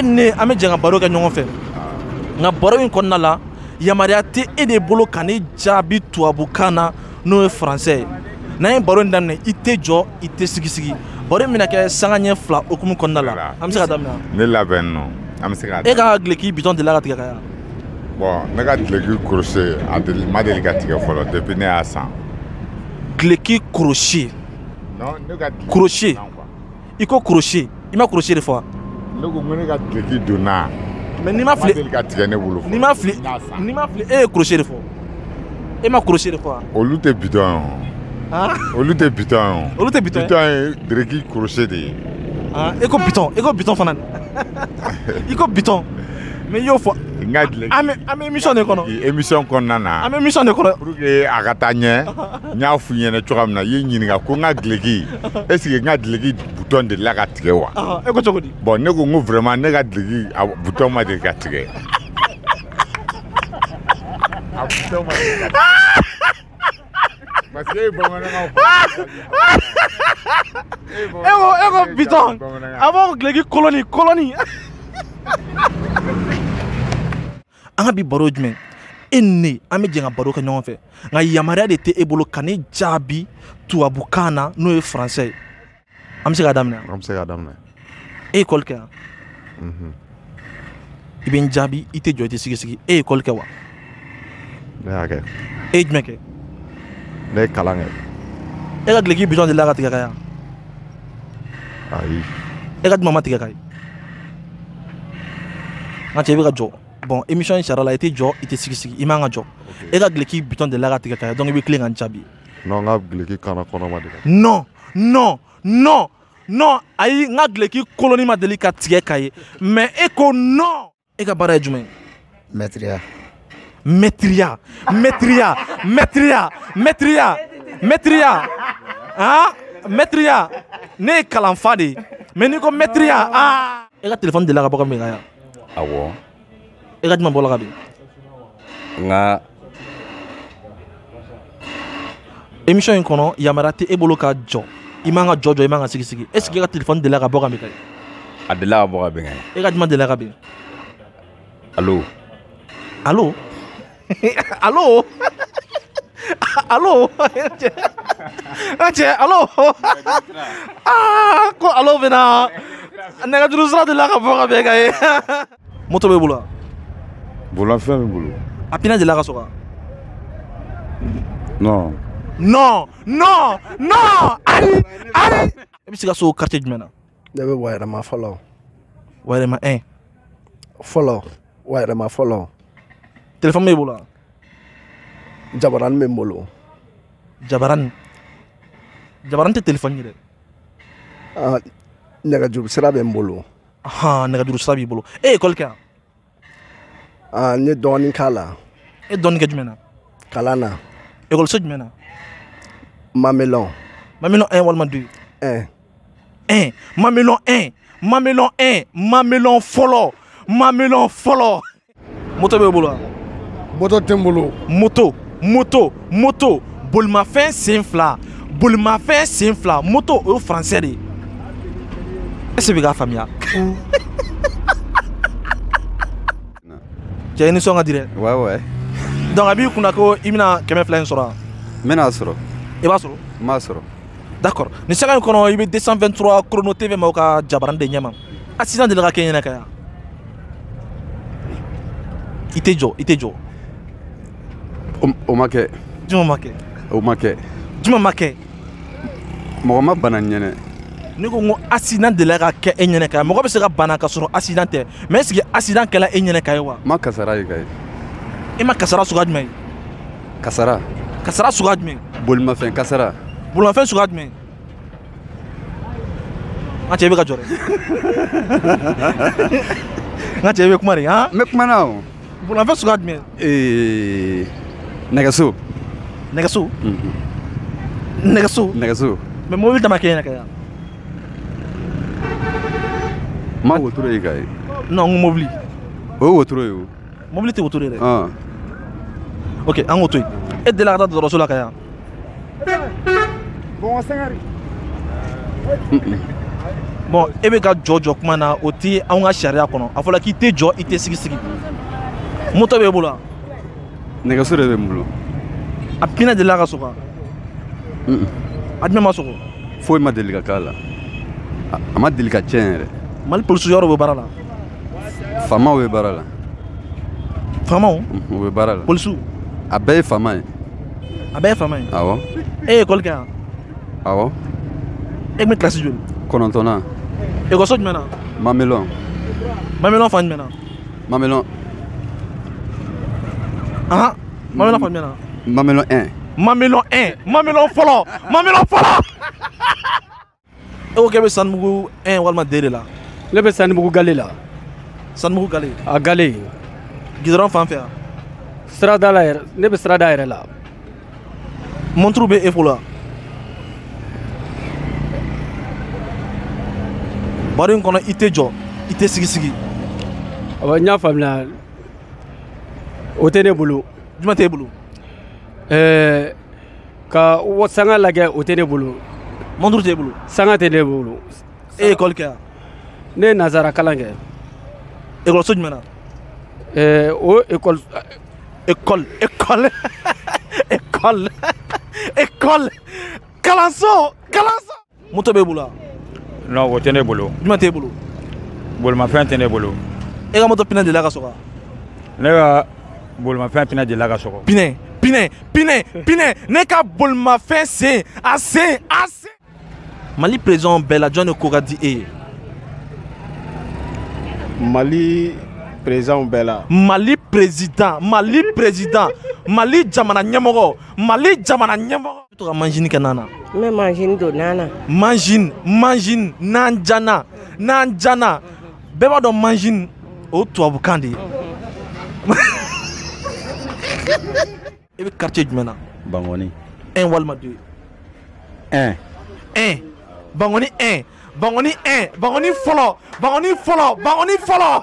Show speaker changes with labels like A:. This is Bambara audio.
A: ne an bɛ jɛ ka baro kɛ ɲɔgɔn fɛ nka baro in kɔnɔna la yamaruya tɛ e de bolo ka ne jaabi tubabukan na n'o ye français ye n'an ye baro in daminɛ i tɛ jɔ i tɛ sigi baro in bɛna kɛ sanga ɲɛ 2 okumu kɔnɔna la an bɛ se ka daminɛ
B: ne labɛn nɔ an bɛ se ka
A: e ka gileki bitɔn delila ka tigɛ ka yan
B: bon ne ka gileki korose ma deli ka tigɛ fɔlɔ depuis ne y'a san
A: gileki crochet
B: non ne ka
A: crochet i ko crochet i ma crochet de fɔ wa
B: ne ko ne ka gileki donna
A: mais n'i ma fili
B: deli ka tigɛ ne bolo
A: n'i ma fili e ye crochet de fɔ e ma crochet de fɔ wa
B: olu tɛ bitɔn ye olu tɛ bitɔn ye
A: olu tɛ bitɔn
B: ye gileki crochet de ye
A: e ko bitɔn fana i ko bitɔn mais i y'o fɔ an bɛ émission de kɔnɔ
B: émission kɔnɔna na
A: an bɛ émission de kɔnɔ
B: pour que a ka taa ɲɛ n y'a f'u ɲɛna cogoya min na i ye ɲininka ko n ka gileki est ce que n ka gileki butɔn delila ka tigɛ wa
A: e ko cogo di
B: bon ne ko n ko vraiment ne ka gileki butɔn ma deli ka tigɛ a butɔn ma deli ka tigɛ parce que e ye bamanankan fɔ
A: e ko bitɔn a b'o gileki koloni an ka bi baro jumɛn e ne an bɛ jɛ ka baro kɛ ɲɔgɔn fɛ nka yamaruya de tɛ e bolo ka ne jaabi tubabukan na n'o ye français ye an bɛ se ka daminɛ e ye école kɛ yan i bɛ n jaabi i tɛ jɔ i tɛ sigi e ye école kɛ wa
C: ne y'a kɛ
A: e ye jumɛn kɛ
C: ne ye kalan kɛ
A: e ka gileki bitɔn delila ka tigɛ ka yan
C: ayi
A: e ka jumɛn ma tigɛ ka ye n ka cɛ i bɛ ka jɔ bon émission in sariya la i tɛ jɔ i tɛ sigi i man ka jɔ e ka gileki bitɔn delila ka tigɛ ka ye donc i bɛ tilen ka n jaabi
C: non n ka gileki kana kɔnɔ ma deli
A: non ayi n ka gileki koloni ma deli ka tigɛ ka ye mais e ko non e ka baara ye jumɛn
D: maîtriya
A: ne ye kalanfa de ye mais n'i ko maîtriya e ka téléphone delila ka bɔ ka min ka yan
E: awɔ
A: e ka jumɛn bɔla ka bin
E: nka
A: émission in kɔnɔ yamaruya tɛ e bolo ka jɔ i man ka jɔ i man ka sigi est ce que e ka téléphone delila ka bɔ ka min ka ye
E: a delila ka bɔ ka bin ka ye
A: e ka jumɛn delila ka bin
E: allo
A: allo cɛ allo ko allo bɛna nɛgɛjuru sira delila ka bɔ ka bin ka ye moto b'e bolo wa
C: bolafɛn bɛ n bolo
A: a pinɛ delila ka sɔgɔ
C: non
A: ayi e bɛ se ka so quartier jumɛn na
D: ne bɛ Wayɛrɛma fɔlɔ
A: Wayɛrɛma 1
D: fɔlɔ Wayɛrɛma fɔlɔ
A: téléphone b'e bolo wa
D: Jabarani bɛ n bolo
A: Jabarani tɛ téléphone ye dɛ
D: nɛgɛjuru sira bɛ n bolo
A: nɛgɛjuru sira b'i bolo e ye école kɛ yan
D: n ye dɔɔnin k'a la
A: e dɔɔnin kɛ jumɛn na
D: kalan na
A: école jumɛn na
D: Mamelon
A: 1 walima 2
D: 1
A: Mamelon fɔlɔ moto b'e bolo wa
D: moto tɛ n bolo
A: moto bolimafɛn sen fila moto o ye français de ye est ce que bɛ k'a faamuya cɛ i nisɔn ka di dɛ
E: ouais
A: donc a b'i kunna ko i bɛna 200 in sɔrɔ wa
E: n bɛna sɔrɔ
A: i b'a sɔrɔ
E: n b'a sɔrɔ
A: d'accord nin sanga in kɔnɔ i bɛ 223 chrono tv ma o ka Jabarani de ɲɛma accident delila ka kɛ ɲɛnɛ ka yan i tɛ jɔ
E: o ma kɛ
A: jumɛn ma kɛ
E: mɔgɔ ma bana ɲɛnɛ
A: ne ko n ko accident delila ka kɛ e ɲɛnɛ ka ye mɔgɔ bɛ se ka bana ka sɔrɔ accident tɛ mais est ce que accident kɛla e ɲɛnɛ ka ye wa
E: ma kasara ye ka ye
A: e ma kasara suguya jumɛn ye
E: kasara
A: suguya jumɛn
E: bolimafɛn kasara
A: suguya jumɛn n ka cɛ i bɛ ka jɔ dɛ n ka cɛ i bɛ kuma de han
E: n bɛ kuma na o
A: bolimafɛn suguya jumɛn
E: nɛgɛso
A: mais mobili dama kɛ ɲɛnɛ ka yan
E: ma wotoro ye ka ye
A: non n ko mobili
E: o ye wotoro ye o
A: mobili tɛ wotoro ye dɛ ok an k'o to yen e delila ka taa dɔgɔtɔrɔso la ka yan bon e bɛ ka jɔ kuma na o tɛ anw ka sariya kɔnɔ a fɔra k'i tɛ jɔ i tɛ sigi moto b'e bolo wa
E: nɛgɛso de bɛ n bolo
A: a pinɛ delila ka sɔgɔ a jumɛn ma sɔgɔ
E: foyi ma deli ka k'a la a ma deli ka tiɲɛ yɛrɛ
A: Mali polisi yɔrɔ bɛ baara la
E: faamaw bɛ baara la
A: faamaw
E: u bɛ baara la
A: polisiw
E: a bɛɛ ye faama ye
A: a bɛɛ ye faama ye
E: awɔ
A: e ye école kɛ yan
E: awɔ
A: e bɛ kilasi joli
E: 9nan
A: ekɔliso jumɛn na
E: Mamelon
A: Mamelon fan jumɛn na
E: Mamelon
A: ahan Mamelon fan jumɛn na
E: Mamelon 1
A: Mamelon 1 Mamelon fɔlɔ e ko k'e bɛ Sanibugu 1 walima 2 de la
F: ne bɛ Sanibugu gale la
A: Sanibugu gale
F: a gale
A: gidɔrɔn fan fɛ yan
F: sirada la yɛrɛ ne bɛ sirada yɛrɛ la
A: montre bɛ e bolo wa baro in kɔnɔ i tɛ jɔ i tɛ sigi
F: awɔ n y'a faamuya o tɛ ne bolo
A: jumɛn t'e bolo
F: ka sanga lajɛ o tɛ ne bolo
A: montre t'e bolo
F: sanga tɛ ne bolo
A: e ye école kɛ yan
F: ne ye nazara kalan kɛ
A: ekɔliso jumɛn na
F: o
A: école kalanso moto b'e bolo wa
G: non o tɛ ne bolo
A: jumɛn t'e bolo
G: bolimafɛn tɛ ne bolo
A: e ka moto pinɛ delila ka sɔgɔ
G: ne ka bolimafɛn pinɛ delila ka sɔgɔ
A: pinɛ ne ka bolimafɛn sen a sen Mali président bɛɛ la jɔn de ko ka di e ye
D: Mali président bɛɛ la
A: Mali président Mali jamana ɲɛmɔgɔ i to ka manjini kɛ nana
H: n bɛ manjini don nana
A: manjini n'an jana bɛɛ b'a dɔn manjini o tubabukan de ye e bɛ quartier jumɛn na
E: Bangoni
A: 1 walima 2 1 Bangoni 1 Bangoni fɔlɔ